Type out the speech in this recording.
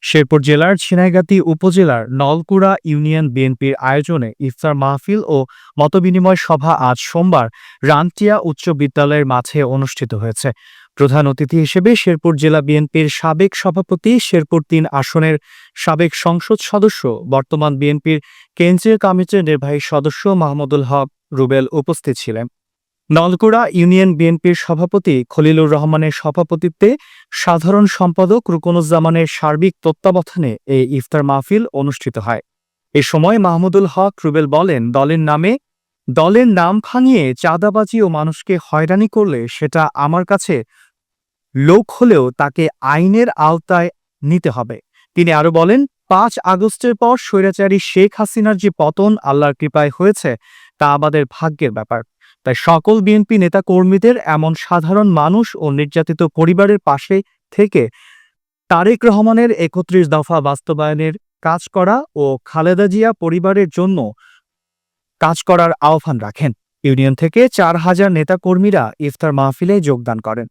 শেরপুর জেলার ঝিনাইগাতী উপজেলার নলকুড়া ইউনিয়ন বিএনপির আয়োজনে ইফতার মাহফিল ও মতবিনিময় সভা আজ সোমবার রানটিয়া উচ্চ বিদ্যালয়ের মাঠে অনুষ্ঠিত হয়েছে। প্রধান অতিথি হিসেবে শেরপুর জেলা বিএনপির সাবেক সভাপতি, শেরপুর-৩ আসনের সাবেক সংসদ সদস্য, বর্তমান বিএনপির কেন্দ্রীয় কমিটির নির্বাহী সদস্য মাহমুদুল হক রুবেল উপস্থিত ছিলেন। নলকুড়া ইউনিয়ন বিএনপির সভাপতি খলিলুর রহমানের সভাপতিত্বে সাধারণ সম্পাদক রুকনুজ্জামানের সার্বিক তত্ত্বাবধানে এই ইফতার মাহফিল অনুষ্ঠিত হয়। এ সময় মাহমুদুল হক রুবেল বলেন, দলের নাম ভাঙিয়ে চাঁদাবাজি ও মানুষকে হয়রানি করলে সেটা আমার কাছে লোক হলেও তাকে আইনের আওতায় নিতে হবে। তিনি আরো বলেন, ৫ আগস্টের পর স্বৈরাচারী শেখ হাসিনার যে পতন আল্লাহর কৃপায় হয়েছে তা আমাদের ভাগ্যের ব্যাপার। তাই সকল বিএনপি নেতা কর্মীদের এমন সাধারণ মানুষ ও নির্যাতিত পরিবারের পাশে থেকে তারেক রহমানের ৩১ দফা বাস্তবায়নের কাজ করা ও খালেদা জিয়া পরিবারের জন্য কাজ করার আহ্বান রাখেন। ইউনিয়ন থেকে ৪,০০০ নেতাকর্মীরা ইফতার মাহফিলে যোগদান করেন।